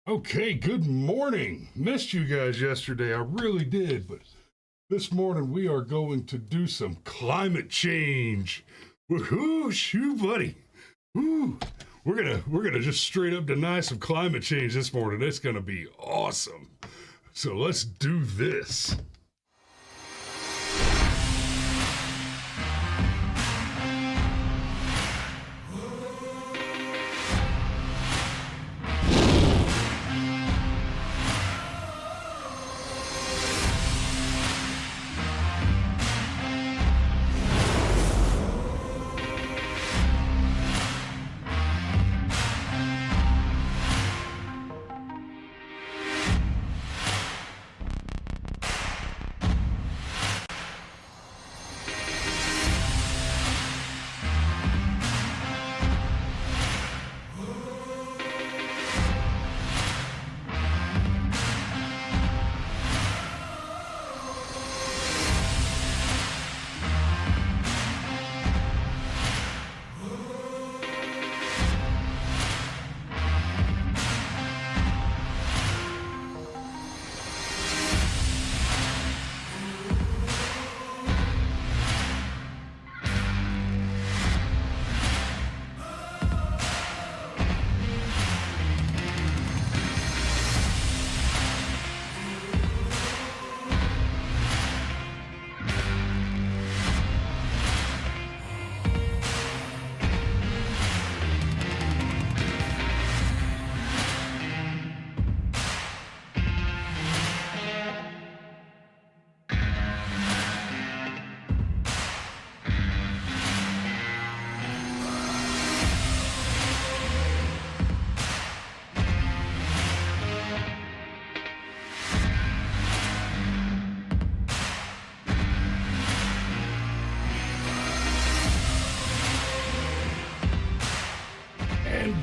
Okay, good morning. Missed you guys yesterday. I really did, but this morning we are going to do some climate change. Woohoo, shoo, buddy. Woo. We're gonna just straight up deny some climate change this morning. It's gonna be awesome. So let's do this.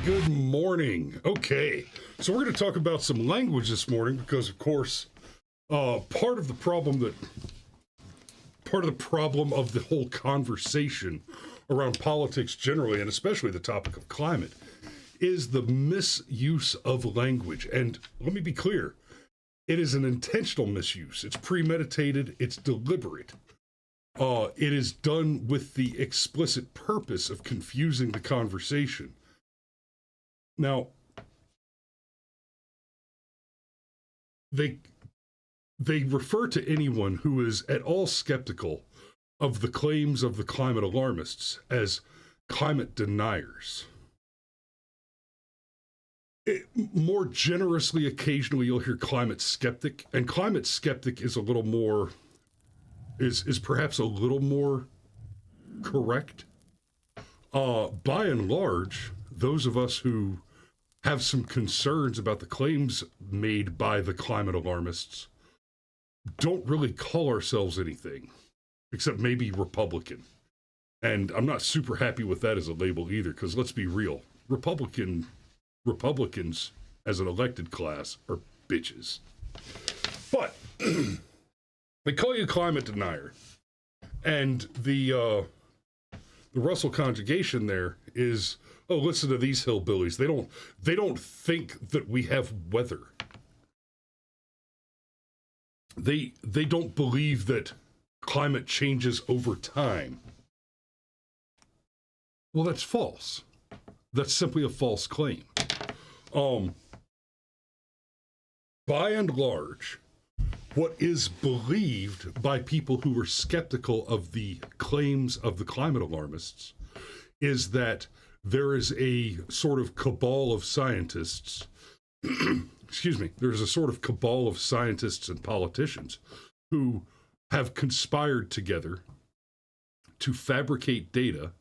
Good morning. Okay, so we're going to talk about some language this morning because, of course, part of the problem of the whole conversation around politics generally, and especially the topic of climate, is the misuse of language. And let me be clear, it is an intentional misuse. It's premeditated. It's deliberate. It is done with the explicit purpose of confusing the conversation. Now, they refer to anyone who is at all skeptical of the claims of the climate alarmists as climate deniers. More generously, occasionally you'll hear climate skeptic, and climate skeptic is a little more, is perhaps a little more correct. By and large, those of us who have some concerns about the claims made by the climate alarmists don't really call ourselves anything, except maybe Republican. And I'm not super happy with that as a label either, because let's be real, Republicans as an elected class are bitches. But they call you a climate denier. And the Russell conjugation there is, oh, listen to these hillbillies. They don't think that we have weather. They don't believe that climate changes over time. Well, that's false. That's simply a false claim. By and large, what is believed by people who are skeptical of the claims of the climate alarmists is that there is a sort of cabal of scientists, excuse me, there's a sort of cabal of scientists and politicians who have conspired together to fabricate data,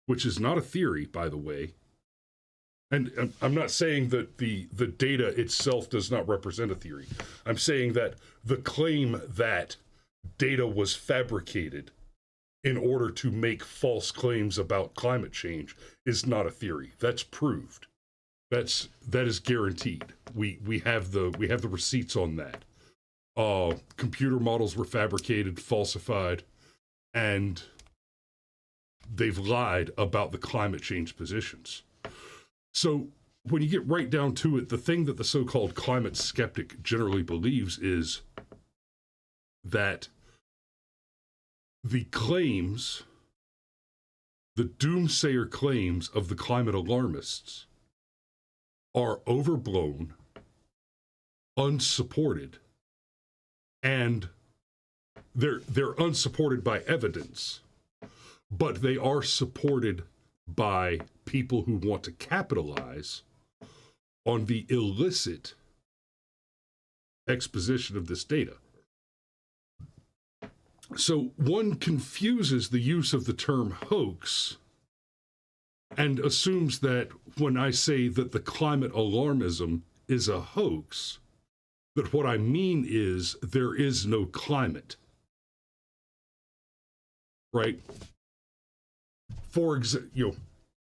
which is not a theory, by the way. And I'm not saying that the data itself does not represent a theory. I'm saying that the claim that data was fabricated in order to make false claims about climate change is not a theory. That's proved. That is guaranteed. We have the receipts on that. Computer models were fabricated, falsified, and they've lied about the climate change positions. So when you get right down to it, the thing that the so-called climate skeptic generally believes is that the claims, the doomsayer claims of the climate alarmists are overblown, unsupported, and they're unsupported by evidence, but they are supported by people who want to capitalize on the illicit exposition of this data. So one confuses the use of the term hoax and assumes that when I say that the climate alarmism is a hoax, that what I mean is there is no climate. Right? For example,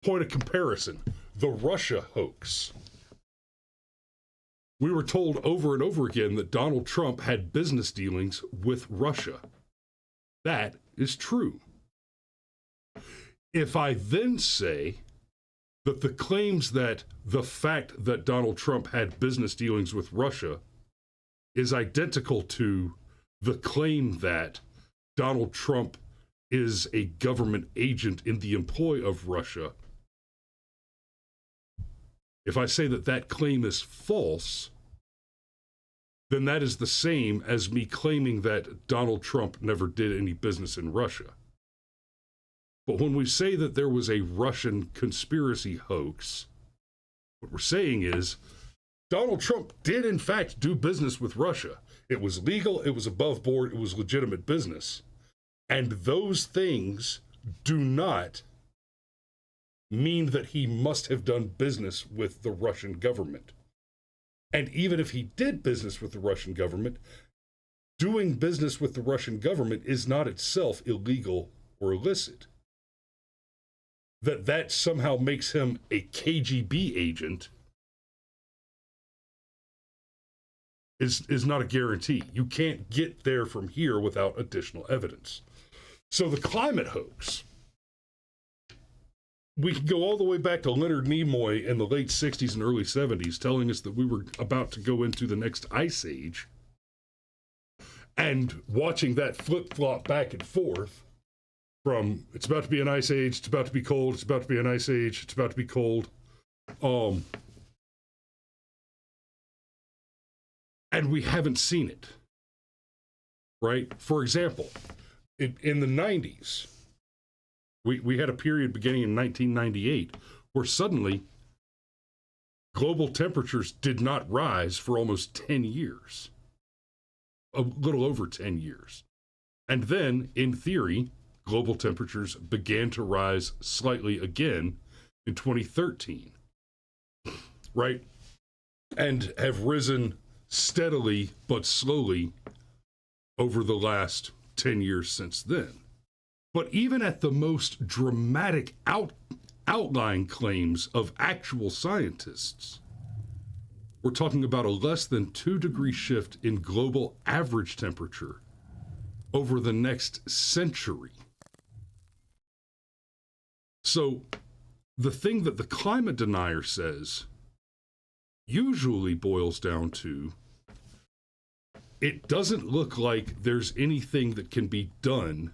point of comparison, the Russia hoax. We were told over and over again that Donald Trump had business dealings with Russia. That is true. If I then say that the claims that the fact that Donald Trump had business dealings with Russia is identical to the claim that Donald Trump is a government agent in the employ of Russia, if I say that that claim is false, then that is the same as me claiming that Donald Trump never did any business in Russia. But when we say that there was a Russian conspiracy hoax, what we're saying is Donald Trump did in fact do business with Russia. It was legal, it was above board, it was legitimate business. And those things do not mean that he must have done business with the Russian government. And even if he did business with the Russian government, doing business with the Russian government is not itself illegal or illicit. That somehow makes him a KGB agent is not a guarantee. You can't get there from here without additional evidence. So the climate hoax, we can go all the way back to Leonard Nimoy in the late 60s and early 70s telling us that we were about to go into the next ice age, and watching that flip-flop back and forth from it's about to be an ice age, it's about to be cold, it's about to be an ice age, it's about to be cold. And we haven't seen it, right? For example, in the 90s, we had a period beginning in 1998 where suddenly global temperatures did not rise for almost 10 years, a little over 10 years. And then, in theory, global temperatures began to rise slightly again in 2013, right? And have risen steadily but slowly over the last 10 years since then. But even at the most dramatic outlying claims of actual scientists, we're talking about a less than 2 degree shift in global average temperature over the next century. So the thing that the climate denier says usually boils down to, it doesn't look like there's anything that can be done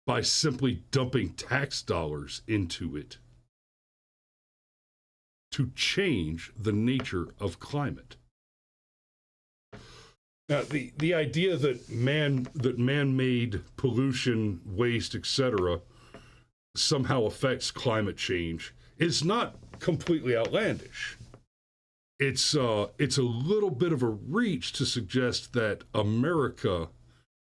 by simply dumping tax dollars into it to change the nature of climate. Now, the idea that man-made pollution, waste, etc., somehow affects climate change is not completely outlandish. It's a little bit of a reach to suggest that America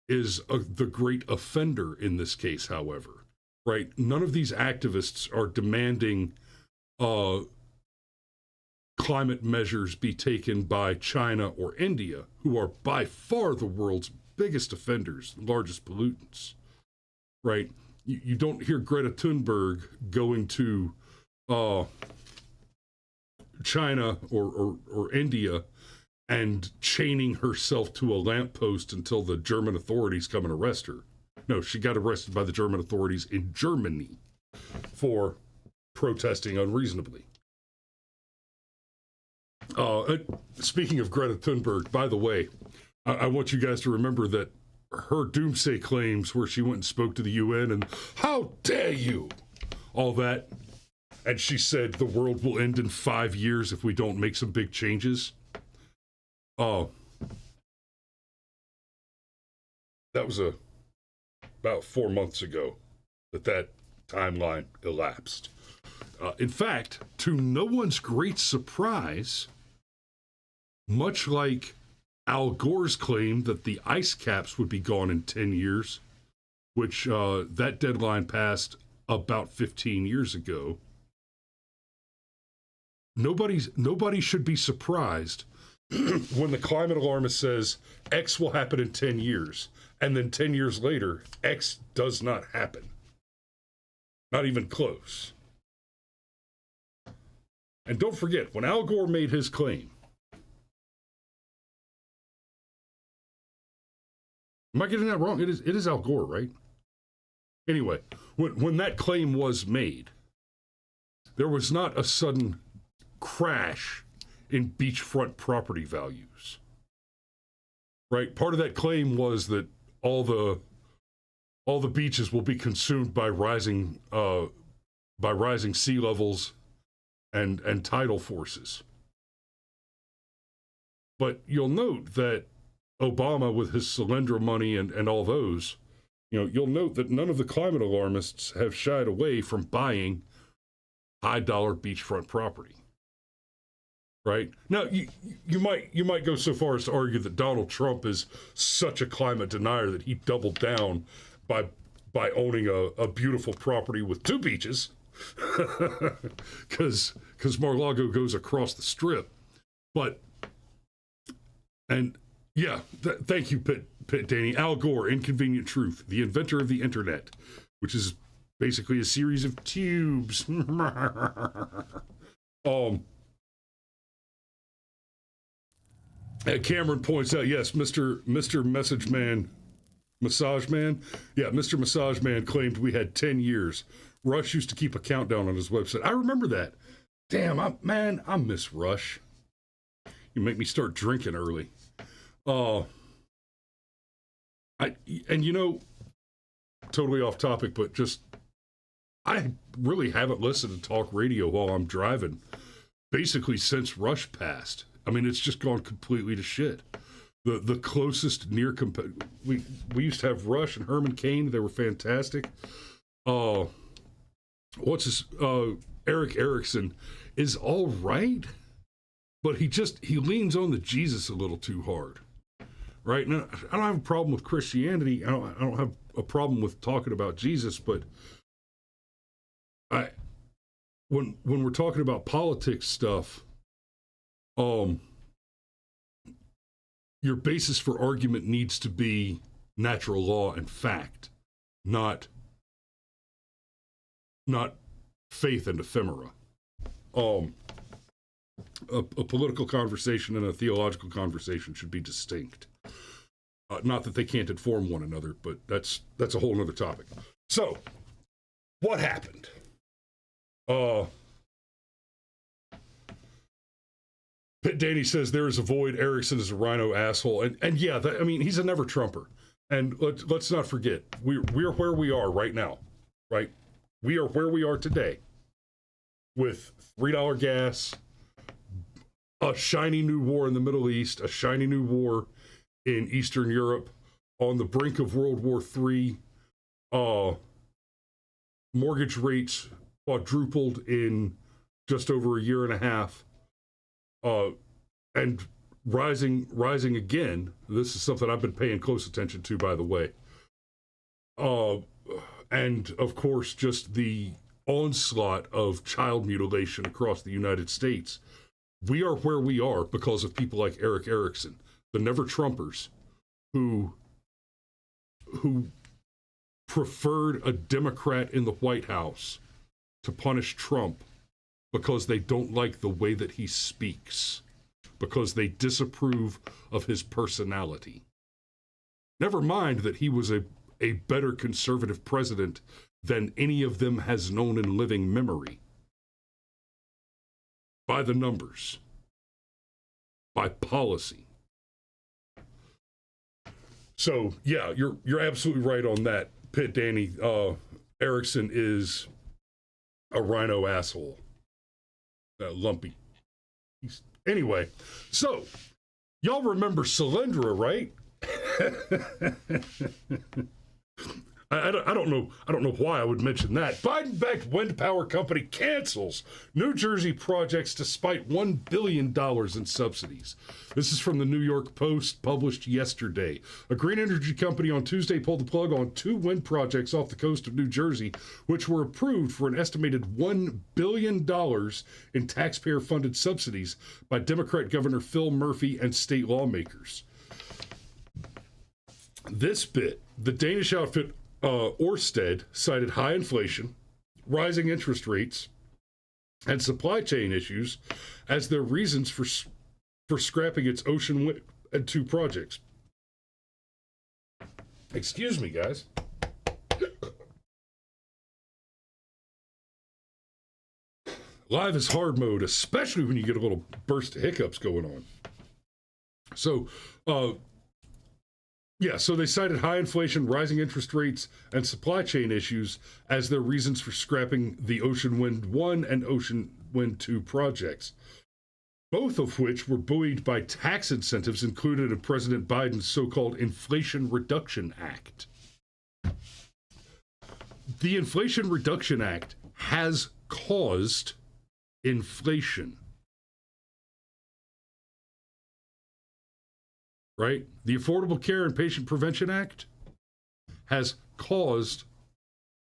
is the great offender in this case, however, right? None of these activists are demanding climate measures be taken by China or India, who are by far the world's biggest offenders, largest pollutants, right? You don't hear Greta Thunberg going to China or India and chaining herself to a lamppost until the German authorities come and arrest her. No, she got arrested by the German authorities in Germany for protesting unreasonably. Speaking of Greta Thunberg, by the way, I want you guys to remember that her doomsday claims where she went and spoke to the UN and how dare you, all that, and she said the world will end in 5 years if we don't make some big changes. That was about 4 months ago that timeline elapsed. In fact, to no one's great surprise, much like Al Gore's claim that the ice caps would be gone in 10 years, which that deadline passed about 15 years ago, nobody should be surprised when the climate alarmist says X will happen in 10 years, and then 10 years later, X does not happen. Not even close. And don't forget, when Al Gore made his claim, am I getting that wrong? It is Al Gore, right? Anyway, when that claim was made, there was not a sudden crash in beachfront property values, right? Part of that claim was that all the beaches will be consumed by rising sea levels and tidal forces. But you'll note that Obama, with his Solyndra money and all those, you'll note that none of the climate alarmists have shied away from buying high-dollar beachfront property. Right? Now, you might go so far as to argue that Donald Trump is such a climate denier that he doubled down by owning a beautiful property with 2 beaches, because Mar-a-Lago goes across the strip. Thank you, Pitt Danny. Al Gore, Inconvenient Truth, the inventor of the internet, which is basically a series of tubes. Cameron points out, yes, Mr. Massage Man. Yeah, Mr. Massage Man claimed we had 10 years. Rush used to keep a countdown on his website. I remember that. Damn, I miss Rush. You make me start drinking early. Totally off topic, but I really haven't listened to talk radio while I'm driving, basically since Rush passed. I mean, it's just gone completely to shit. The closest near we used to have Rush and Herman Cain. They were fantastic. Eric Erickson is all right, but he leans on the Jesus a little too hard. Right? Now, I don't have a problem with Christianity. I don't have a problem with talking about Jesus, but when we're talking about politics stuff, your basis for argument needs to be natural law and fact, not faith and ephemera. A political conversation and a theological conversation should be distinct. Not that they can't inform one another, but that's a whole other topic. So, what happened? Pitt Danny says there is a void. Erickson is a rhino asshole, and yeah, he's a never Trumper. And let's not forget, we're where we are right now, right? We are where we are today, with $3 gas, a shiny new war in the Middle East, a shiny new war in Eastern Europe, on the brink of World War III, mortgage rates quadrupled in just over a year and a half, and rising again. This is something I've been paying close attention to, by the way. And of course, just the onslaught of child mutilation across the United States. We are where we are because of people like Eric Erickson, the never Trumpers, who preferred a Democrat in the White House to punish Trump because they don't like the way that he speaks, because they disapprove of his personality. Never mind that he was a better conservative president than any of them has known in living memory. by the numbers, by policy. So yeah, you're absolutely right on that, Pitt Danny. Erickson is a rhino asshole, lumpy. Anyway, so y'all remember Solyndra, right? I don't know why I would mention that. Biden-backed wind power company cancels New Jersey projects despite $1 billion in subsidies. This is from the New York Post, published yesterday. A green energy company on Tuesday pulled the plug on 2 wind projects off the coast of New Jersey, which were approved for an estimated $1 billion in taxpayer-funded subsidies by Democrat Governor Phil Murphy and state lawmakers. This bit, the Danish outfit Orsted cited high inflation, rising interest rates, and supply chain issues as their reasons for scrapping its Ocean Wind 2 projects. Excuse me, guys. Live is hard mode, especially when you get a little burst of hiccups going on. So, so they cited high inflation, rising interest rates, and supply chain issues as their reasons for scrapping the Ocean Wind 1 and Ocean Wind 2 projects, both of which were buoyed by tax incentives included in President Biden's so-called Inflation Reduction Act. The Inflation Reduction Act has caused inflation. Right? The Affordable Care and Patient Prevention Act has caused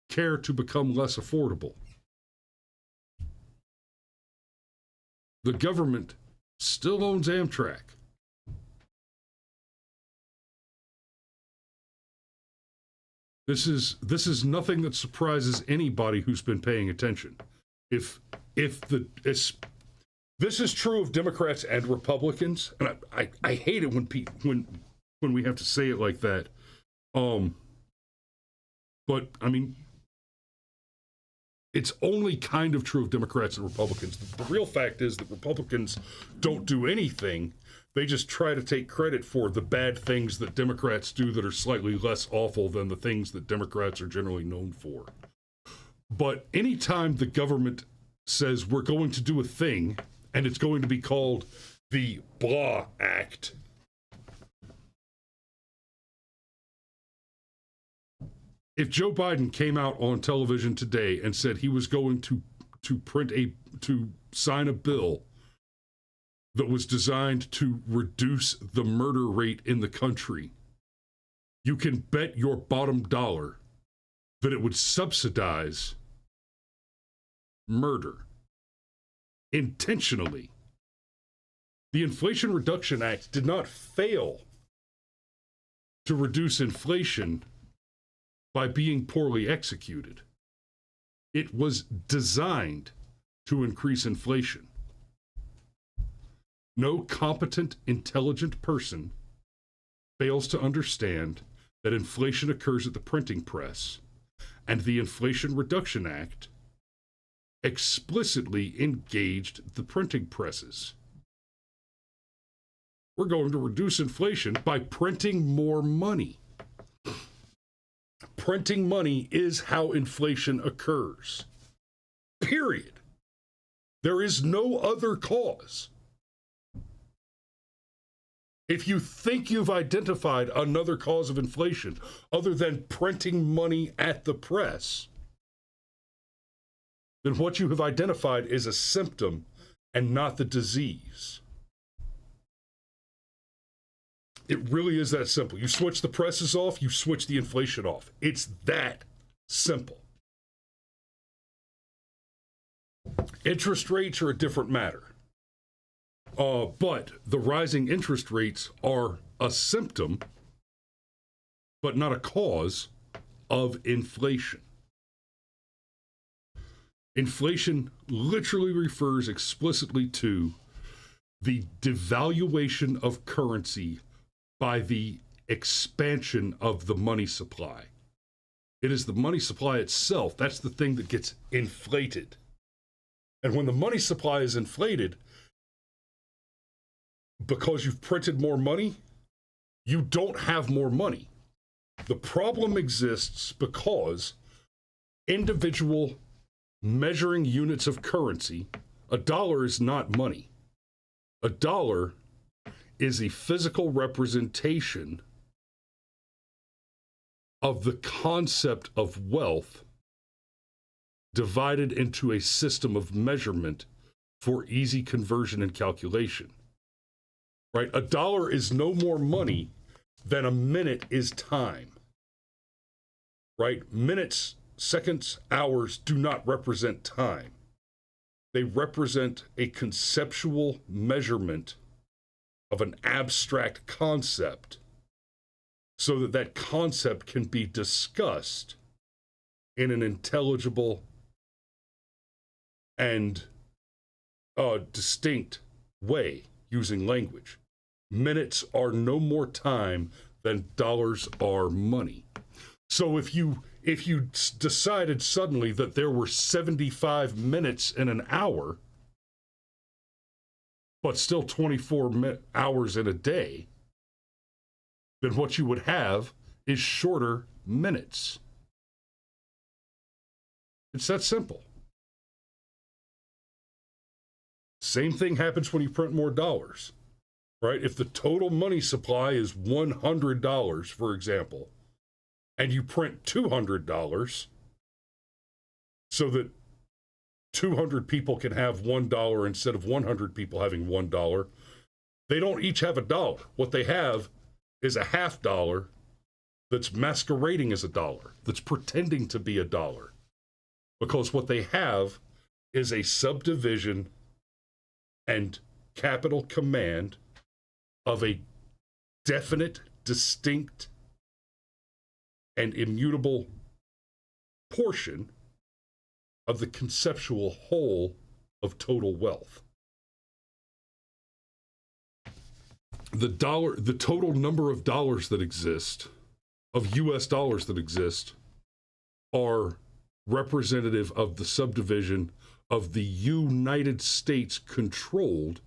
care to become less affordable. The government still owns Amtrak. This is nothing that surprises anybody who's been paying attention. This is true of Democrats and Republicans, and I hate it when we have to say it like that. But I mean, it's only kind of true of Democrats and Republicans. The real fact is that Republicans don't do anything. They just try to take credit for the bad things that Democrats do that are slightly less awful than the things that Democrats are generally known for. But anytime the government says we're going to do a thing, and it's going to be called the Blah Act, if Joe Biden came out on television today and said he was going to sign a bill that was designed to reduce the murder rate in the country, you can bet your bottom dollar that it would subsidize murder intentionally. The Inflation Reduction Act did not fail to reduce inflation by being poorly executed. It was designed to increase inflation. No competent, intelligent person fails to understand that inflation occurs at the printing press, and the Inflation Reduction Act explicitly engaged the printing presses. We're going to reduce inflation by printing more money. Printing money is how inflation occurs. Period. There is no other cause. If you think you've identified another cause of inflation other than printing money at the press, then what you have identified is a symptom and not the disease. It really is that simple. You switch the presses off, you switch the inflation off. It's that simple. Interest rates are a different matter. But the rising interest rates are a symptom, but not a cause of inflation. Inflation literally refers explicitly to the devaluation of currency by the expansion of the money supply. It is the money supply itself, that's the thing that gets inflated. And when the money supply is inflated, because you've printed more money, you don't have more money. The problem exists because individual measuring units of currency, a dollar is not money. A dollar is a physical representation of the concept of wealth divided into a system of measurement for easy conversion and calculation. Right? A dollar is no more money than a minute is time. Right? Minutes, seconds, hours do not represent time. They represent a conceptual measurement of an abstract concept so that that concept can be discussed in an intelligible and distinct way using language. Minutes are no more time than dollars are money. So if you decided suddenly that there were 75 minutes in an hour, but still 24 hours in a day, then what you would have is shorter minutes. It's that simple. Same thing happens when you print more dollars, right? If the total money supply is $100, for example, and you print $200 so that 200 people can have $1 instead of 100 people having $1, they don't each have a dollar. What they have is a half dollar that's masquerading as a dollar, that's pretending to be a dollar. Because what they have is a subdivision and capital command of a definite, distinct, and immutable portion of the conceptual whole of total wealth. The total number of dollars that exist, of US dollars that exist, are representative of the subdivision of the United States controlled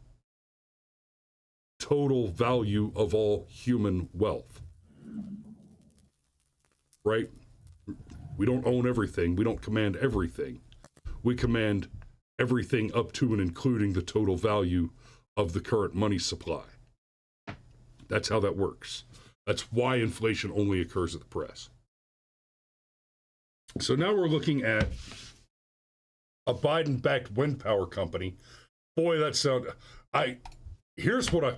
total value of all human wealth. Right? We don't own everything. We don't command everything. We command everything up to and including the total value of the current money supply. That's how that works. That's why inflation only occurs at the press. So now we're looking at a Biden-backed wind power company. Boy, that sound. Here's what I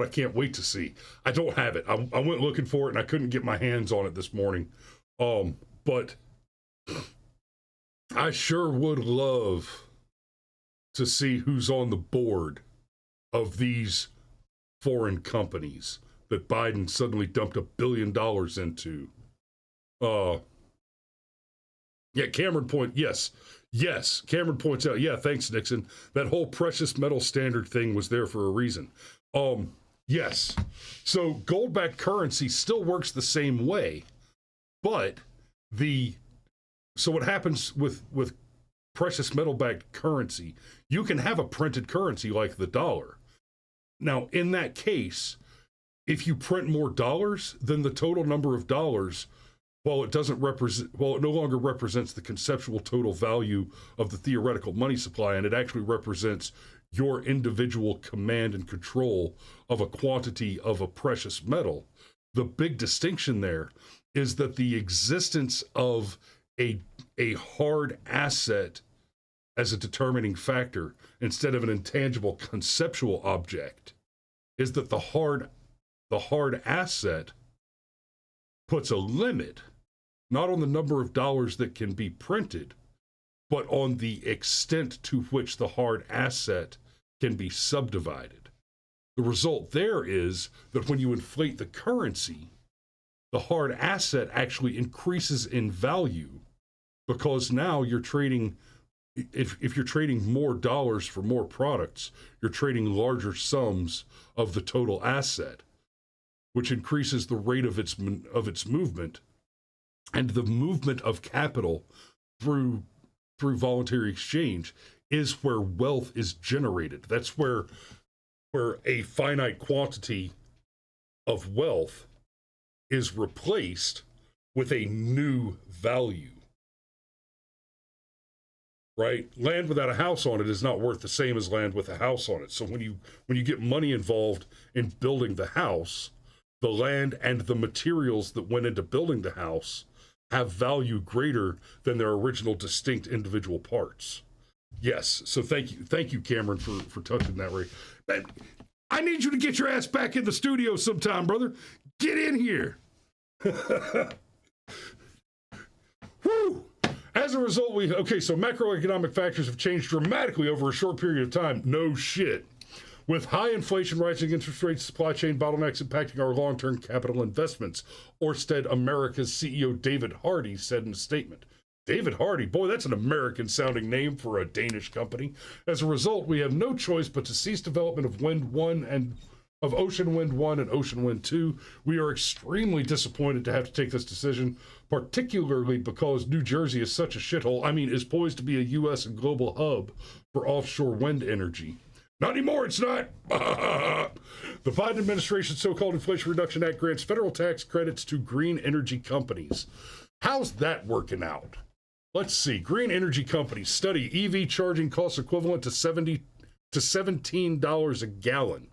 can't wait to see. I don't have it. I went looking for it and I couldn't get my hands on it this morning. But I sure would love to see who's on the board of these foreign companies that Biden suddenly dumped $1 billion into. Yeah, Cameron Cameron points out, yeah, thanks, Nixon. That whole precious metal standard thing was there for a reason. Yes. So gold-backed currency still works the same way, but so what happens with precious metal-backed currency, you can have a printed currency like the dollar. Now, in that case, if you print more dollars, then the total number of dollars, while it no longer represents the conceptual total value of the theoretical money supply, and it actually represents your individual command and control of a quantity of a precious metal. The big distinction there is that the existence of a hard asset as a determining factor instead of an intangible conceptual object is that the hard asset puts a limit not on the number of dollars that can be printed, but on the extent to which the hard asset can be subdivided. The result there is that when you inflate the currency, the hard asset actually increases in value because now you're trading, if you're trading more dollars for more products, you're trading larger sums of the total asset, which increases the rate of its movement, and the movement of capital through voluntary exchange is where wealth is generated. That's where a finite quantity of wealth is replaced with a new value. Right? Land without a house on it is not worth the same as land with a house on it. So when you get money involved in building the house, the land and the materials that went into building the house have value greater than their original distinct individual parts. Yes. So thank you, Cameron, for touching that, Ray. But I need you to get your ass back in the studio sometime, brother. Get in here. Woo! As a result, so macroeconomic factors have changed dramatically over a short period of time. No shit. With high inflation, rising interest rates, supply chain bottlenecks impacting our long-term capital investments, Orsted America's CEO David Hardy said in a statement. David Hardy, boy, that's an American-sounding name for a Danish company. As a result, we have no choice but to cease development of Ocean Wind 1 and Ocean Wind 2. We are extremely disappointed to have to take this decision, particularly because New Jersey is such a shithole. I mean, is poised to be a U.S. and global hub for offshore wind energy. Not anymore, it's not. The Biden administration's so-called Inflation Reduction Act grants federal tax credits to green energy companies. How's that working out? Let's see. Green energy companies study EV charging costs equivalent to $17 a gallon.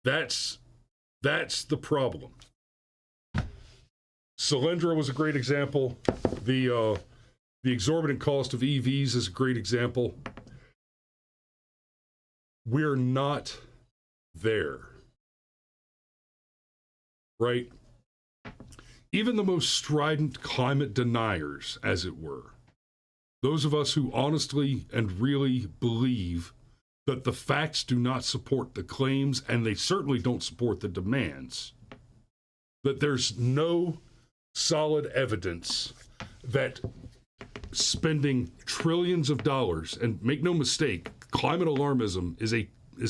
That's the problem. Solyndra was a great example. The exorbitant cost of EVs is a great example. We're not there. Right? Even the most strident climate deniers, as it were, those of us who honestly and really believe that the facts do not support the claims and they certainly don't support the demands, that there's no solid evidence that spending trillions of dollars, and make no mistake, climate alarmism is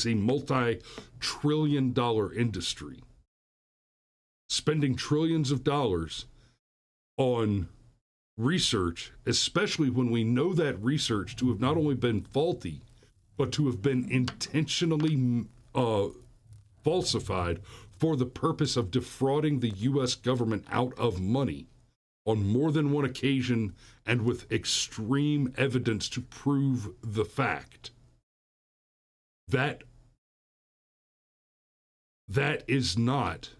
a multi-trillion-dollar industry. Spending trillions of dollars on research, especially when we know that research to have not only been faulty, but to have been intentionally falsified for the purpose of defrauding the U.S. government out of money on more than one occasion and with extreme evidence to prove the fact. That is not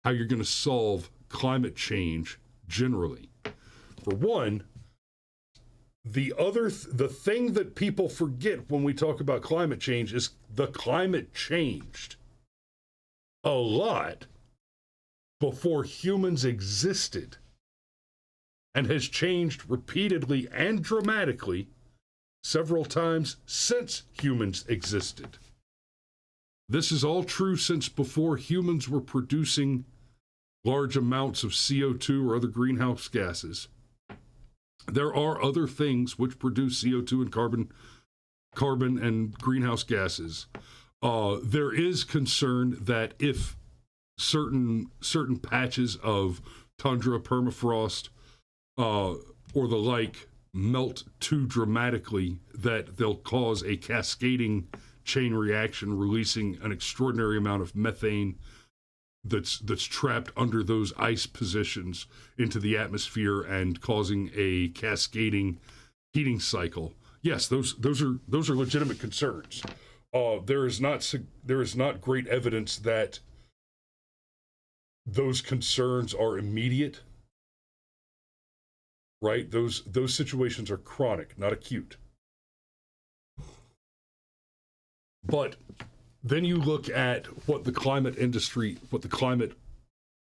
how you're going to solve climate change generally. For one, the thing that people forget when we talk about climate change is the climate changed a lot before humans existed and has changed repeatedly and dramatically several times since humans existed. This is all true since before humans were producing large amounts of CO2 or other greenhouse gases. There are other things which produce CO2 and carbon and greenhouse gases. There is concern that if certain patches of tundra, permafrost, or the like melt too dramatically, that they'll cause a cascading chain reaction, releasing an extraordinary amount of methane that's trapped under those ice positions into the atmosphere and causing a cascading heating cycle. Yes, those are legitimate concerns. There is not great evidence that those concerns are immediate. Right? Those situations are chronic, not acute. But then you look at what the climate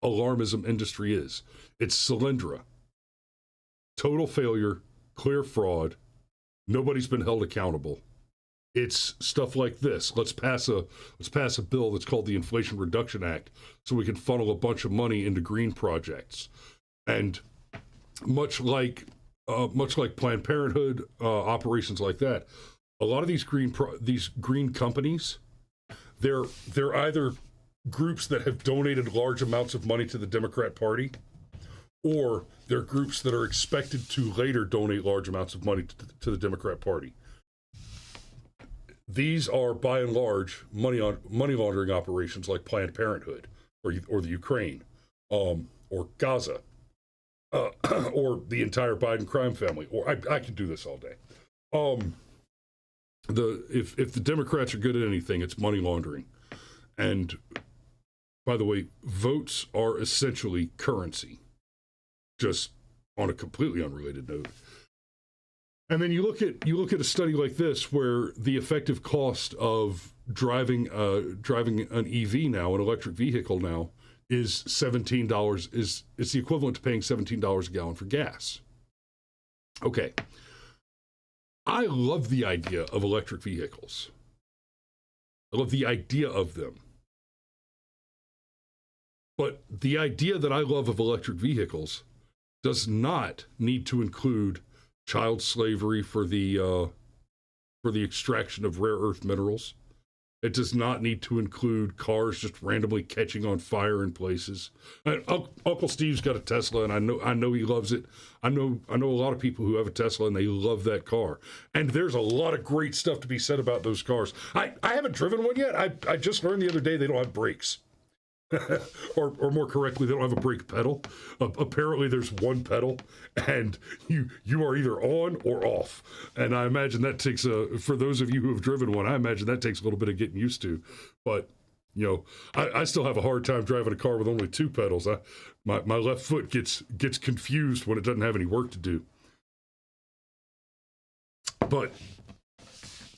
alarmism industry is. It's Solyndra. Total failure, clear fraud. Nobody's been held accountable. It's stuff like this. Let's pass a bill that's called the Inflation Reduction Act so we can funnel a bunch of money into green projects. And much like Planned Parenthood, operations like that, a lot of these green companies, they're either groups that have donated large amounts of money to the Democrat Party, or they're groups that are expected to later donate large amounts of money to the Democrat Party. These are, by and large, money laundering operations like Planned Parenthood or the Ukraine, or Gaza, or the entire Biden crime family. Or I can do this all day. If the Democrats are good at anything, it's money laundering. And by the way, votes are essentially currency, just on a completely unrelated note. And then you look at a study like this, where the effective cost of driving an EV now, an electric vehicle now, is $17. It's the equivalent to paying $17 a gallon for gas. Okay, I love the idea of electric vehicles. I love the idea of them. But the idea that I love of electric vehicles does not need to include child slavery for the extraction of rare earth minerals. It does not need to include cars just randomly catching on fire in places. Uncle Steve's got a Tesla, and I know he loves it. I know a lot of people who have a Tesla, and they love that car. And there's a lot of great stuff to be said about those cars. I haven't driven one yet. I just learned the other day they don't have brakes. or more correctly, they don't have a brake pedal. Apparently there's one pedal, and you are either on or off. And I imagine that takes for those of you who have driven one, I imagine that takes a little bit of getting used to. But I still have a hard time driving a car with only two pedals. My left foot gets confused when it doesn't have any work to do. But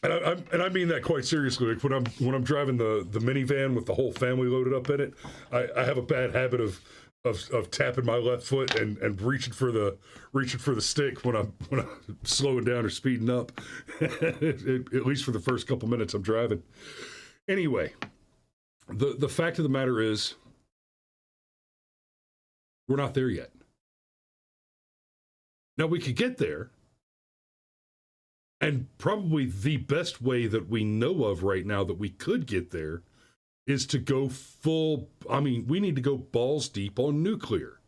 And I mean that quite seriously. Like when I'm driving the minivan with the whole family loaded up in it, I have a bad habit of tapping my left foot and reaching for the stick when I'm slowing down or speeding up. At least for the first couple minutes I'm driving. Anyway, the fact of the matter is, we're not there yet. Now we could get there. And probably the best way that we know of right now that we could get there is to go we need to go balls deep on nuclear.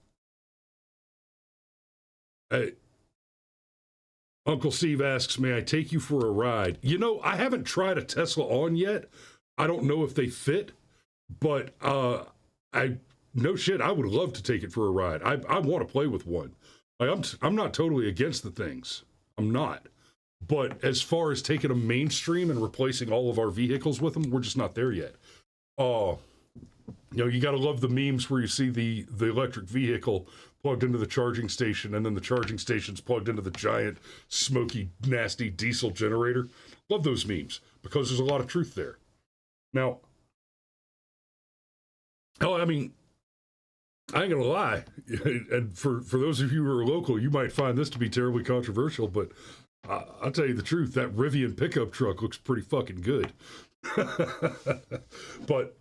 Uncle Steve asks, may I take you for a ride? I haven't tried a Tesla on yet. I don't know if they fit, but no shit, I would love to take it for a ride. I want to play with one. I'm not totally against the things. I'm not. But as far as taking them mainstream and replacing all of our vehicles with them, we're just not there yet. You got to love the memes where you see the electric vehicle plugged into the charging station, and then the charging station's plugged into the giant, smoky, nasty diesel generator. Love those memes because there's a lot of truth there. Now, I ain't gonna lie, and for those of you who are local, you might find this to be terribly controversial, but I'll tell you the truth, that Rivian pickup truck looks pretty fucking good. But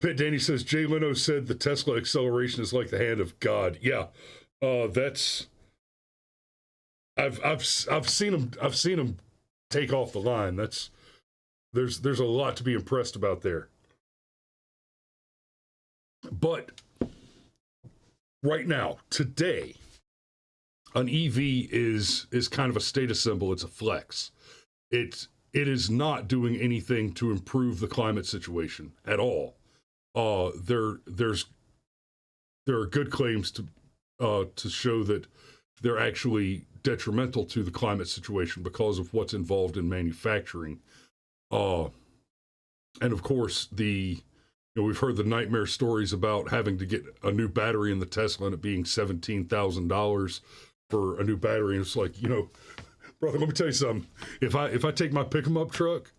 Danny says, Jay Leno said the Tesla acceleration is like the hand of God. Yeah, that's I've seen him take off the line. There's a lot to be impressed about there. But right now, today, an EV is kind of a status symbol. It's a flex. It is not doing anything to improve the climate situation at all. There are good claims to show that they're actually detrimental to the climate situation because of what's involved in manufacturing. And of course, we've heard the nightmare stories about having to get a new battery in the Tesla and it being $17,000 for a new battery. And it's like, brother, let me tell you something. If I take my pick-em-up truck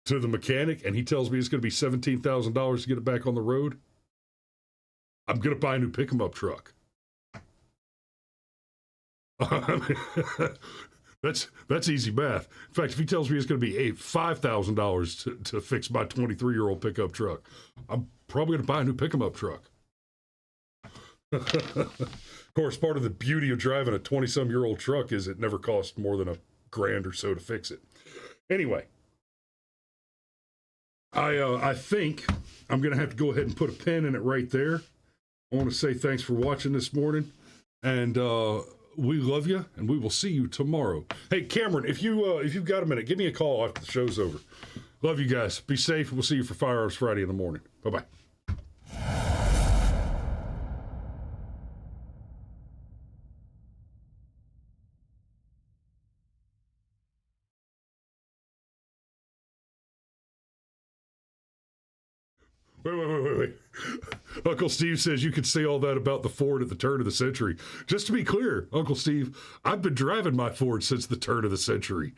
to the mechanic and he tells me it's going to be $17,000 to get it back on the road, I'm going to buy a new pick-em-up truck. That's easy math. In fact, if he tells me it's going to be $5,000 to fix my 23-year-old pickup truck, I'm probably going to buy a new pick-em-up truck. Of course, part of the beauty of driving a 20-some-year-old truck is it never costs more than $1,000 or so to fix it. Anyway, I think I'm going to have to go ahead and put a pin in it right there. I want to say thanks for watching this morning, and we love you, and we will see you tomorrow. Hey, Cameron, if you've got a minute, give me a call after the show's over. Love you guys. Be safe. We'll see you for Firearms Friday in the morning. Bye-bye. Wait. Uncle Steve says you could say all that about the Ford at the turn of the century. Just to be clear, Uncle Steve, I've been driving my Ford since the turn of the century.